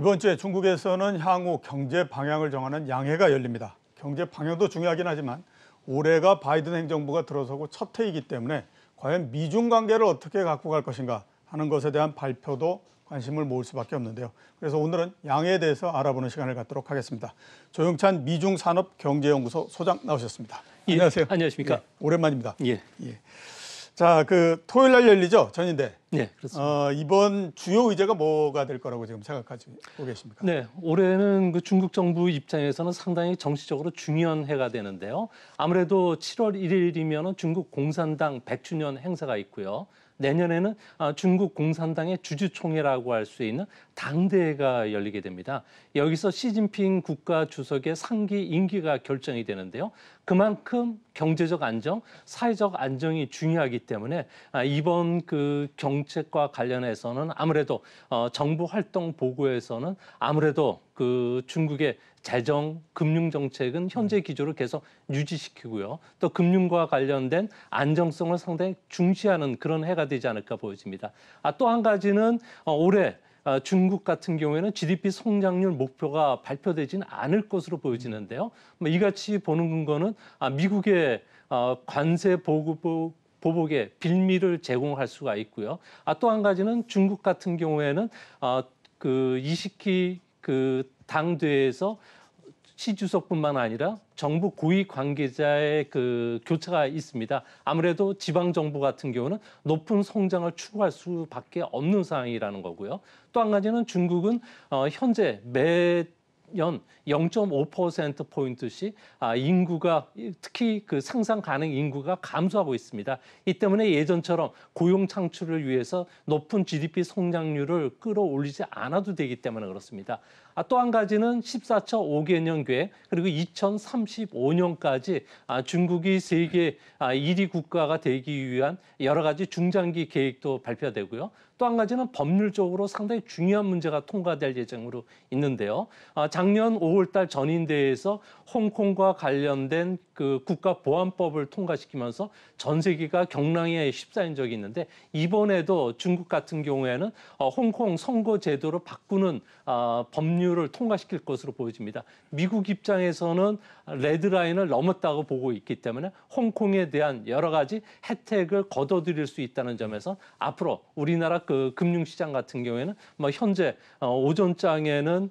이번 주에 중국에서는 향후 경제 방향을 정하는 양해가 열립니다. 경제 방향도 중요하긴 하지만 올해가 바이든 행정부가 들어서고 첫 해이기 때문에 과연 미중 관계를 어떻게 갖고 갈 것인가 하는 것에 대한 발표도 관심을 모을 수밖에 없는데요. 그래서 오늘은 양해에 대해서 알아보는 시간을 갖도록 하겠습니다. 조영찬 미중산업경제연구소 소장 나오셨습니다. 예, 안녕하세요. 안녕하십니까? 예, 오랜만입니다. 예. 자, 토요일 날 열리죠, 전인대. 네, 그렇습니다. 이번 주요 의제가 뭐가 될 거라고 지금 생각하고 계십니까? 네, 올해는 그 중국 정부 입장에서는 상당히 정치적으로 중요한 해가 되는데요. 아무래도 7월 1일이면 중국 공산당 100주년 행사가 있고요. 내년에는 중국 공산당의 주주총회라고 할 수 있는 당대회가 열리게 됩니다. 여기서 시진핑 국가 주석의 상기 임기가 결정이 되는데요. 그만큼 경제적 안정, 사회적 안정이 중요하기 때문에 이번 그 정책과 관련해서는 아무래도 정부 활동 보고에서는 아무래도 그 중국의 재정, 금융 정책은 현재 기조를 계속 유지시키고요. 또 금융과 관련된 안정성을 상당히 중시하는 그런 해가 되지 않을까 보여집니다. 또 한 가지는 올해 중국 같은 경우에는 GDP 성장률 목표가 발표되지는 않을 것으로 보여지는데요. 이같이 보는 거는 미국의 관세 보복에 빌미를 제공할 수가 있고요. 또 한 가지는 중국 같은 경우에는 그 20기 그 당대에서 시 주석뿐만 아니라 정부 고위 관계자의 그 교체가 있습니다. 아무래도 지방 정부 같은 경우는 높은 성장을 추구할 수밖에 없는 상황이라는 거고요. 또 한 가지는 중국은 현재 매년 0.5%포인트씩 인구가 특히 그 상상 가능 인구가 감소하고 있습니다. 이 때문에 예전처럼 고용 창출을 위해서 높은 GDP 성장률을 끌어올리지 않아도 되기 때문에 그렇습니다. 또 한 가지는 14차 5개년 계획 그리고 2035년까지 중국이 세계 1위 국가가 되기 위한 여러 가지 중장기 계획도 발표되고요. 또 한 가지는 법률적으로 상당히 중요한 문제가 통과될 예정으로 있는데요. 작년 5월달 전인대에서 홍콩과 관련된 그 국가보안법을 통과시키면서 전 세계가 경랑에 휩싸인 적이 있는데 이번에도 중국 같은 경우에는 홍콩 선거 제도를 바꾸는 법률을 통과시킬 것으로 보여집니다. 미국 입장에서는 레드라인을 넘었다고 보고 있기 때문에 홍콩에 대한 여러 가지 혜택을 거둬들일 수 있다는 점에서 앞으로 우리나라 그 금융시장 같은 경우에는 현재 오전장에는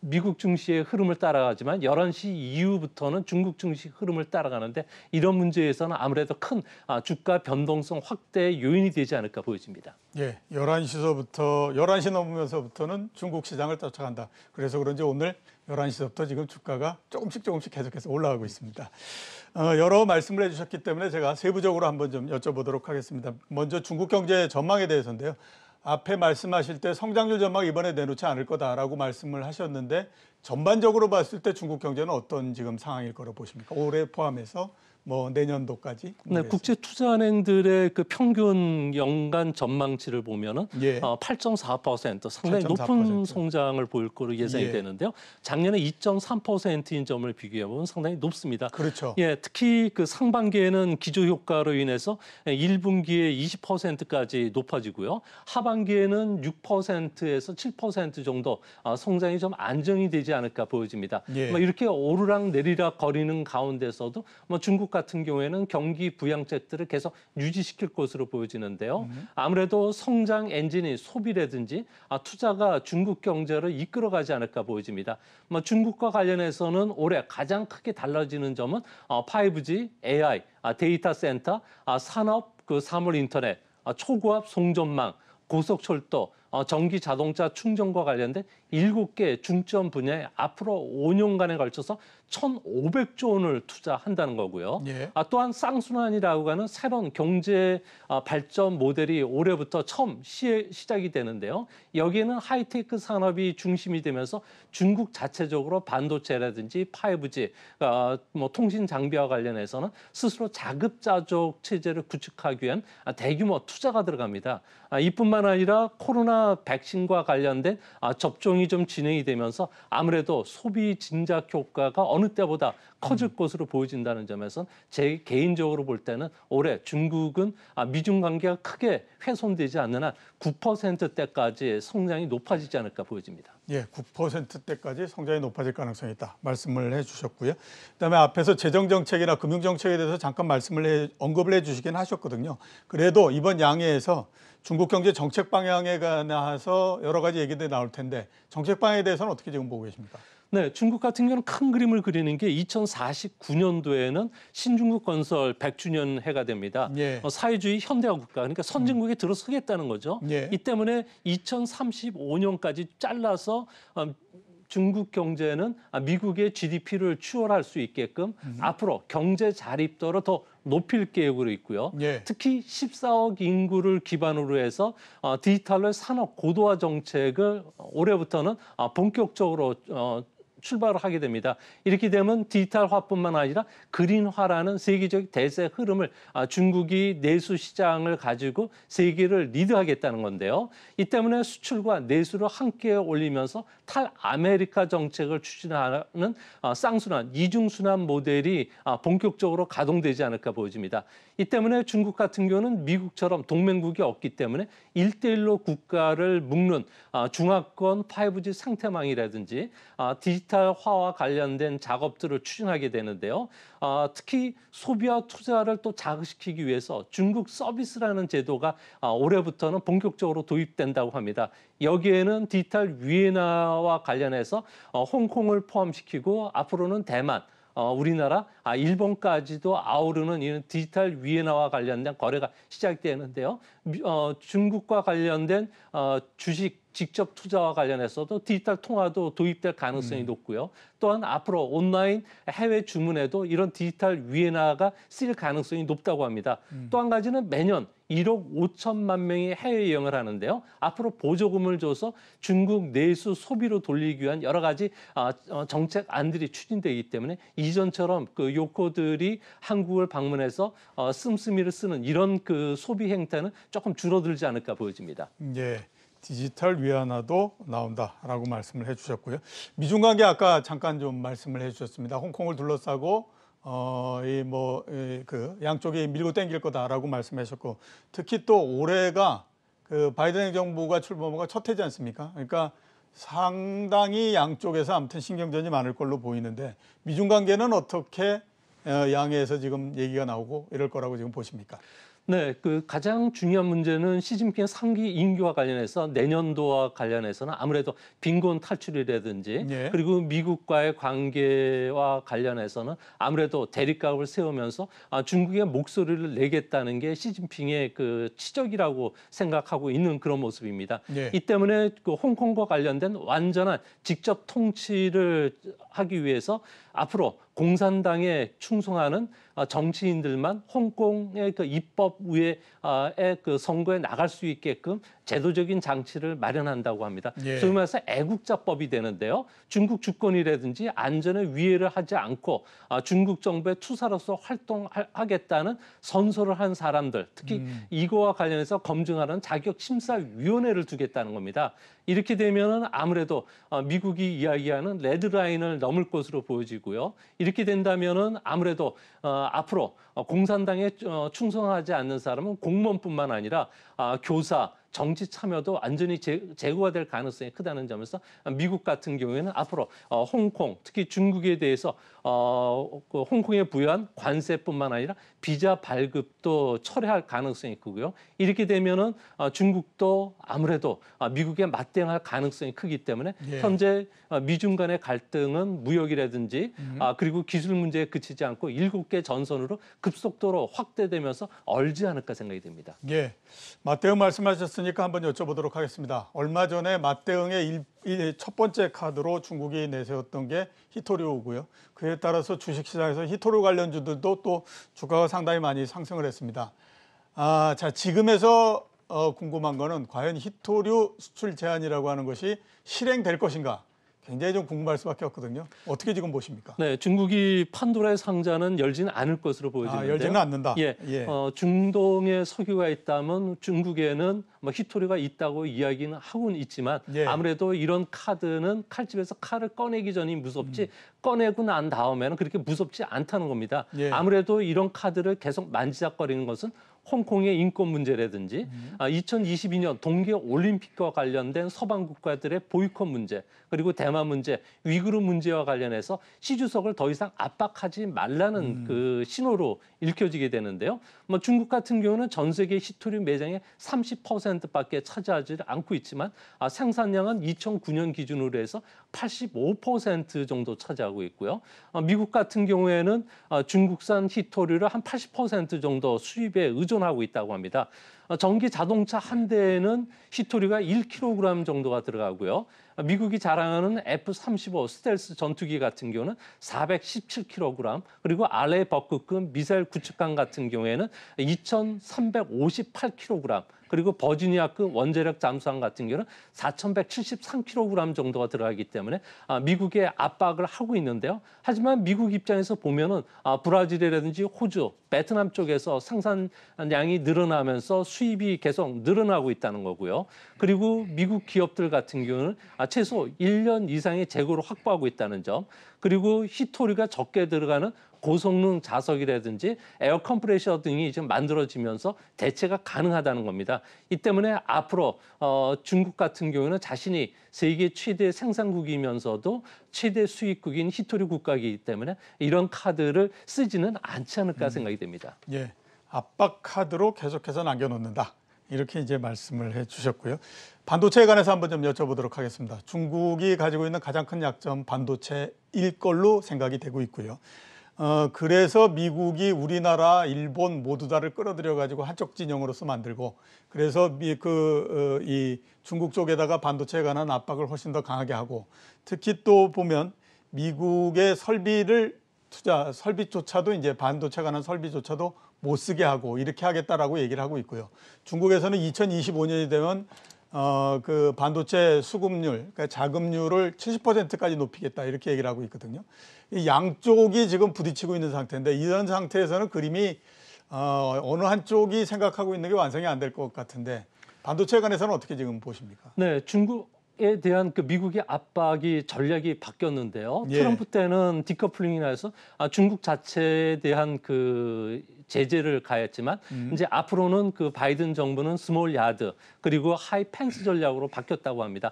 미국 증시의 흐름을 따라가지만 11시 이후부터는 중국 증시 흐름을 따라가는데 이런 문제에서는 아무래도 큰 주가 변동성 확대의 요인이 되지 않을까 보여집니다. 예, 11시 넘으면서부터는 중국 시장을 쫓아간다. 그래서 그런지 오늘 11시부터 지금 주가가 조금씩 계속해서 올라가고 있습니다. 여러 말씀을 해주셨기 때문에 제가 세부적으로 한번 좀 여쭤보도록 하겠습니다. 먼저 중국 경제 전망에 대해서인데요. 앞에 말씀하실 때 성장률 전망 이번에 내놓지 않을 거다라고 말씀을 하셨는데 전반적으로 봤을 때 중국 경제는 어떤 지금 상황일 거라고 보십니까? 올해 포함해서 내년도까지? 네, 국제투자은행들의 그 평균 연간 전망치를 보면은 8.4% 상당히 8.4%. 높은 성장을 보일 거로 예상이 예. 되는데요. 작년에 2.3%인 점을 비교해 보면 상당히 높습니다. 그렇죠. 예, 특히 그 상반기에는 기저 효과로 인해서 1분기에 20%까지 높아지고요. 하반기에는 6%에서 7% 정도 성장이 좀 안정이 되지 않을까 보여집니다. 예. 이렇게 오르락 내리락 거리는 가운데서도 중국 같은 경우에는 경기 부양책들을 계속 유지시킬 것으로 보여지는데요. 아무래도 성장 엔진이 소비라든지 투자가 중국 경제를 이끌어가지 않을까 보여집니다. 중국과 관련해서는 올해 가장 크게 달라지는 점은 5G, AI, 데이터 센터, 산업, 사물 인터넷, 초고압 송전망, 고속철도, 전기 자동차 충전과 관련된 7개 중점 분야에 앞으로 5년간에 걸쳐서 1,500조 원을 투자한다는 거고요. 예. 또한 쌍순환이라고 하는 새로운 경제 발전 모델이 올해부터 처음 시작이 되는데요. 여기에는 하이테크 산업이 중심이 되면서 중국 자체적으로 반도체라든지 5G, 통신 장비와 관련해서는 스스로 자급자족 체제를 구축하기 위한 대규모 투자가 들어갑니다. 이뿐만 아니라 코로나 백신과 관련된 접종 조정이 좀 진행이 되면서 아무래도 소비 진작 효과가 어느 때보다 커질 것으로 보여진다는 점에서 제 개인적으로 볼 때는 올해 중국은 미중 관계가 크게 훼손되지 않는 한 9%대까지 성장이 높아지지 않을까 보여집니다. 예, 9%대까지 성장이 높아질 가능성이 있다. 말씀을 해주셨고요. 그다음에 앞에서 재정 정책이나 금융 정책에 대해서 잠깐 언급을 해주시긴 하셨거든요. 그래도 이번 양해에서 중국 경제 정책 방향에 관해서 여러 가지 얘기들이 나올 텐데 정책 방향에 대해서는 어떻게 지금 보고 계십니까? 네, 중국 같은 경우는 큰 그림을 그리는 게 2049년도에는 신중국 건설 100주년 해가 됩니다. 예. 사회주의 현대화 국가, 그러니까 선진국에 들어서겠다는 거죠. 예. 이 때문에 2035년까지 잘라서 중국 경제는 미국의 GDP를 추월할 수 있게끔 앞으로 경제 자립도를 더 높일 계획으로 있고요. 예. 특히 14억 인구를 기반으로 해서 디지털 산업 고도화 정책을 올해부터는 본격적으로 출발을 하게 됩니다. 이렇게 되면 디지털화뿐만 아니라 그린화라는 세계적 대세 흐름을 중국이 내수 시장을 가지고 세계를 리드하겠다는 건데요. 이 때문에 수출과 내수를 함께 올리면서 탈아메리카 정책을 추진하는 쌍순환, 이중순환 모델이 본격적으로 가동되지 않을까 보여집니다. 이 때문에 중국 같은 경우는 미국처럼 동맹국이 없기 때문에 1대1로 국가를 묶는 중화권 5G 상태망이라든지 디지털화와 관련된 작업들을 추진하게 되는데요. 특히 소비와 투자를 또 자극시키기 위해서 중국 서비스라는 제도가 올해부터는 본격적으로 도입된다고 합니다. 여기에는 디지털 위안화와 관련해서 홍콩을 포함시키고 앞으로는 대만, 우리나라, 일본까지도 아우르는 이런 디지털 위안화와 관련된 거래가 시작되는데요. 중국과 관련된 주식 직접 투자와 관련해서도 디지털 통화도 도입될 가능성이 높고요. 또한 앞으로 온라인 해외 주문에도 이런 디지털 위안화가 쓰일 가능성이 높다고 합니다. 또 한 가지는 매년 1억 5천만 명이 해외여행을 하는데요. 앞으로 보조금을 줘서 중국 내수 소비로 돌리기 위한 여러 가지 정책 안들이 추진되기 때문에 이전처럼 그 요코들이 한국을 방문해서 씀씀이를 쓰는 이런 그 소비 행태는 조금 줄어들지 않을까 보여집니다. 예. 디지털 위안화도 나온다라고 말씀을 해주셨고요. 미중 관계 아까 잠깐 좀 말씀을 해주셨습니다. 홍콩을 둘러싸고 그 양쪽이 밀고 당길 거다라고 말씀하셨고, 특히 또 올해가 그 바이든 행정부가 출범한 첫 해지 않습니까? 그러니까 상당히 양쪽에서 아무튼 신경전이 많을 걸로 보이는데 미중 관계는 어떻게 양해에서 지금 얘기가 나오고 이럴 거라고 지금 보십니까? 네, 그 가장 중요한 문제는 시진핑 3기 임기와 관련해서 내년도와 관련해서는 아무래도 빈곤 탈출이라든지 예. 그리고 미국과의 관계와 관련해서는 아무래도 대립각을 세우면서 중국의 목소리를 내겠다는 게 시진핑의 그 치적이라고 생각하고 있는 그런 모습입니다. 예. 이 때문에 그 홍콩과 관련된 완전한 직접 통치를 하기 위해서 앞으로 공산당에 충성하는 정치인들만 홍콩의 그 입법위의 그 선거에 나갈 수 있게끔 제도적인 장치를 마련한다고 합니다. 예. 소위 말해서 애국자법이 되는데요. 중국 주권이라든지 안전에 위해를 하지 않고 중국 정부의 투사로서 활동하겠다는 선서를 한 사람들, 특히 이거와 관련해서 검증하는 자격심사위원회를 두겠다는 겁니다. 이렇게 되면은 아무래도 미국이 이야기하는 레드라인을 넘을 것으로 보여지고요. 이렇게 된다면은 아무래도 앞으로 공산당에 충성하지 않는 사람은 공무원뿐만 아니라 교사, 정치 참여도 완전히 제고가 될 가능성이 크다는 점에서 미국 같은 경우에는 앞으로 홍콩, 특히 중국에 대해서 그 홍콩에 부여한 관세뿐만 아니라 비자 발급도 철회할 가능성이 크고요. 이렇게 되면은 중국도 아무래도 미국에 맞대응할 가능성이 크기 때문에 예. 현재 미중 간의 갈등은 무역이라든지 그리고 기술 문제에 그치지 않고 7개 전선으로 급속도로 확대되면서 얼지 않을까 생각이 됩니다. 예, 맞대응 말씀하셨으니까 한번 여쭤보도록 하겠습니다. 얼마 전에 맞대응의 첫 번째 카드로 중국이 내세웠던 게 히토류고요. 그에 따라서 주식시장에서 히토류 관련주들도 또 주가가 상당히 많이 상승을 했습니다. 자, 지금에서 궁금한 거는 과연 히토류 수출 제한이라고 하는 것이 실행될 것인가? 굉장히 좀 궁금할 수밖에 없거든요. 어떻게 지금 보십니까? 네, 중국이 판도라의 상자는 열지는 않을 것으로 보여지는데요. 열지는 않는다. 예, 예. 중동에 석유가 있다면 중국에는 뭐 히토리가 있다고 이야기는 하고는 있지만 예. 아무래도 이런 카드는 칼집에서 칼을 꺼내기 전이 무섭지 꺼내고 난 다음에는 그렇게 무섭지 않다는 겁니다. 예. 아무래도 이런 카드를 계속 만지작거리는 것은 홍콩의 인권 문제라든지 2022년 동계 올림픽과 관련된 서방 국가들의 보이콧 문제 그리고 대만 문제, 위구르 문제와 관련해서 시 주석을 더 이상 압박하지 말라는 그 신호로 읽혀지게 되는데요. 뭐 중국 같은 경우는 전 세계 히토리 매장의 30%밖에 차지하지 않고 있지만 생산량은 2009년 기준으로 해서 85% 정도 차지하고 있고요. 미국 같은 경우에는 중국산 히토리를 한 80% 정도 수입에 의존하고 있다고 합니다. 전기 자동차 한 대에는 히토리가 1kg 정도가 들어가고요. 미국이 자랑하는 F-35 스텔스 전투기 같은 경우는 417kg, 그리고 알레 버크급 미사일 구축함 같은 경우에는 2,358kg, 그리고 버지니아급 원자력 잠수함 같은 경우는 4,173kg 정도가 들어가기 때문에 미국에 압박을 하고 있는데요. 하지만 미국 입장에서 보면은 브라질이라든지 호주, 베트남 쪽에서 생산량이 늘어나면서 수입이 계속 늘어나고 있다는 거고요. 그리고 미국 기업들 같은 경우는 최소 1년 이상의 재고를 확보하고 있다는 점, 그리고 히토리가 적게 들어가는 고성능 자석이라든지 에어 컴프레셔 등이 지금 만들어지면서 대체가 가능하다는 겁니다. 이 때문에 앞으로 중국 같은 경우는 자신이 세계 최대 생산국이면서도 최대 수입국인 히토리 국가이기 때문에 이런 카드를 쓰지는 않지 않을까 생각이 됩니다. 예, 압박 카드로 계속해서 남겨놓는다. 이렇게 이제 말씀을 해주셨고요. 반도체에 관해서 한번 좀 여쭤보도록 하겠습니다. 중국이 가지고 있는 가장 큰 약점 반도체일 걸로 생각이 되고 있고요. 그래서 미국이 우리나라, 일본 모두 다를 끌어들여 가지고 한쪽 진영으로서 만들고, 그래서 이 중국 쪽에다가 반도체에 관한 압박을 훨씬 더 강하게 하고, 특히 또 보면 미국의 설비조차도 이제 반도체에 관한 설비조차도 못 쓰게 하고 이렇게 하겠다라고 얘기를 하고 있고요. 중국에서는 2025년이 되면 그 반도체 수급률, 그러니까 자금률을 70%까지 높이겠다 이렇게 얘기를 하고 있거든요. 이 양쪽이 지금 부딪히고 있는 상태인데, 이런 상태에서는 그림이 어느 한쪽이 생각하고 있는 게 완성이 안 될 것 같은데, 반도체에 관해서는 어떻게 지금 보십니까? 네, 중국에 대한 그 미국의 압박이 전략이 바뀌었는데요. 예. 트럼프 때는 디커플링이나 해서 중국 자체에 대한 그 제재를 가했지만 이제 앞으로는 그 바이든 정부는 스몰 야드 그리고 하이 펜스 전략으로 바뀌었다고 합니다.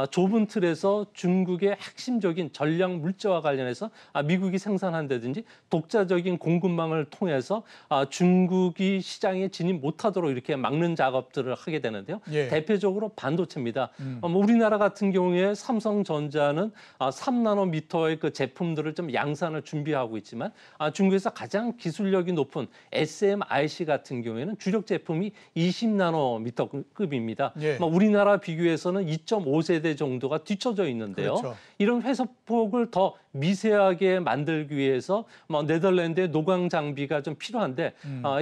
좁은 틀에서 중국의 핵심적인 전략 물자와 관련해서 미국이 생산한다든지 독자적인 공급망을 통해서 중국이 시장에 진입 못하도록 이렇게 막는 작업들을 하게 되는데요. 예. 대표적으로 반도체입니다. 우리나라 같은 경우에 삼성전자는 3나노미터의 그 제품들을 좀 양산을 준비하고 있지만 중국에서 가장 기술력이 높은 SMIC 같은 경우에는 주력 제품이 20나노미터급입니다. 예. 우리나라 비교해서는 2.5세대 정도가 뒤처져 있는데요. 그렇죠. 이런 회속폭을 더 미세하게 만들기 위해서 네덜란드의 노광 장비가 좀 필요한데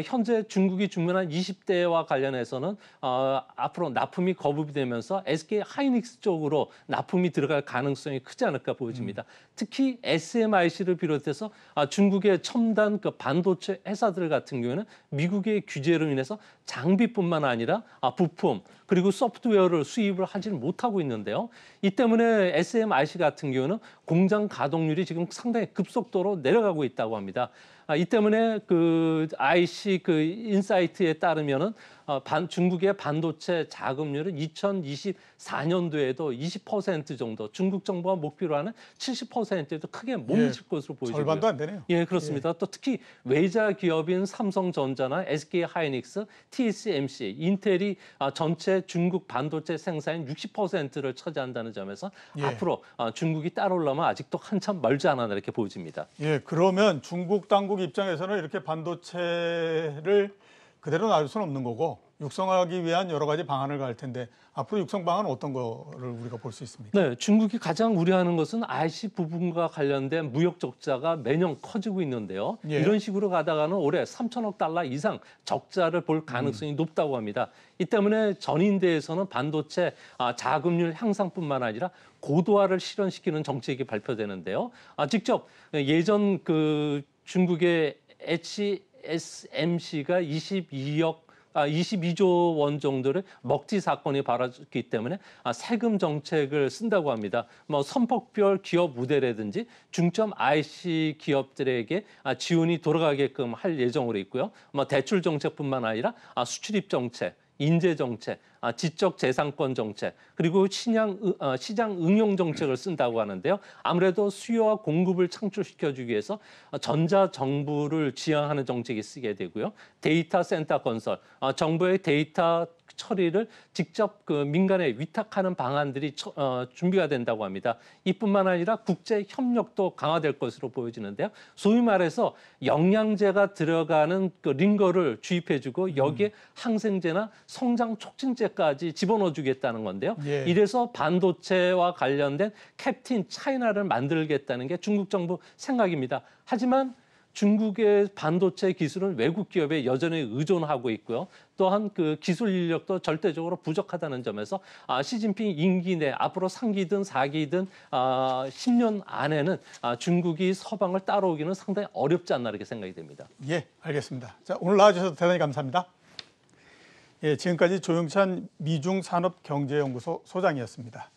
현재 중국이 주문한 20대와 관련해서는 앞으로 납품이 거부이 되면서 SK 하이닉스 쪽으로 납품이 들어갈 가능성이 크지 않을까 보여집니다. 특히 SMIC를 비롯해서 중국의 첨단 그 반도체 회사들 같은 경우에는 미국의 규제로 인해서 장비뿐만 아니라 부품 그리고 소프트웨어를 수입을 하지는 못하고 있는데요. 이 때문에 SMIC 같은 경우는 공장 가동률이 지금 상당히 급속도로 내려가고 있다고 합니다. 이 때문에 그 IC 그 인사이트에 따르면은 중국의 반도체 자금률은 2024년도에도 20% 정도, 중국 정부가 목표로 하는 70%에도 크게 못 미칠 것으로 보여지고요. 절반도 안 되네요. 예, 그렇습니다. 또 특히 외자 기업인 삼성전자나 SK 하이닉스, TSMC, 인텔이 전체 중국 반도체 생산인 60%를 차지한다는 점에서 앞으로 중국이 따라오려면 아직도 한참 멀지 않아 이렇게 보여집니다. 예, 그러면 중국 당국 입장에서는 이렇게 반도체를 그대로 놔둘 수는 없는 거고, 육성하기 위한 여러 가지 방안을 갈 텐데 앞으로 육성 방안은 어떤 거를 우리가 볼 수 있습니까? 네, 중국이 가장 우려하는 것은 IC 부분과 관련된 무역 적자가 매년 커지고 있는데요. 예. 이런 식으로 가다가는 올해 3천억 달러 이상 적자를 볼 가능성이 높다고 합니다. 이 때문에 전인대에서는 반도체 자금률 향상뿐만 아니라 고도화를 실현시키는 정책이 발표되는데요. 직접 예전 그 중국의 HSMC가 22조 원 정도를 먹튀 사건이 벌어졌기 때문에 세금 정책을 쓴다고 합니다. 뭐 선폭별 기업 우대라든지 중점 IC 기업들에게 지원이 돌아가게끔 할 예정으로 있고요. 뭐 대출 정책뿐만 아니라 수출입 정책, 인재 정책, 지적 재산권 정책, 그리고 시장 응용 정책을 쓴다고 하는데요. 아무래도 수요와 공급을 창출시켜주기 위해서 전자 정부를 지향하는 정책이 쓰게 되고요. 데이터 센터 건설, 정부의 데이터 처리를 직접 그 민간에 위탁하는 방안들이 준비가 된다고 합니다. 이뿐만 아니라 국제 협력도 강화될 것으로 보여지는데요. 소위 말해서 영양제가 들어가는 그 링거를 주입해주고 여기에 항생제나 성장 촉진제까지 집어넣어주겠다는 건데요. 예. 이래서 반도체와 관련된 캡틴 차이나를 만들겠다는 게 중국 정부 생각입니다. 하지만 중국의 반도체 기술은 외국 기업에 여전히 의존하고 있고요. 또한 그 기술 인력도 절대적으로 부족하다는 점에서 시진핑 임기 내 앞으로 3기든 4기든 10년 안에는 중국이 서방을 따라오기는 상당히 어렵지 않나 이렇게 생각이 됩니다. 예, 알겠습니다. 자, 오늘 나와주셔서 대단히 감사합니다. 예, 지금까지 조영찬 미중산업경제연구소 소장이었습니다.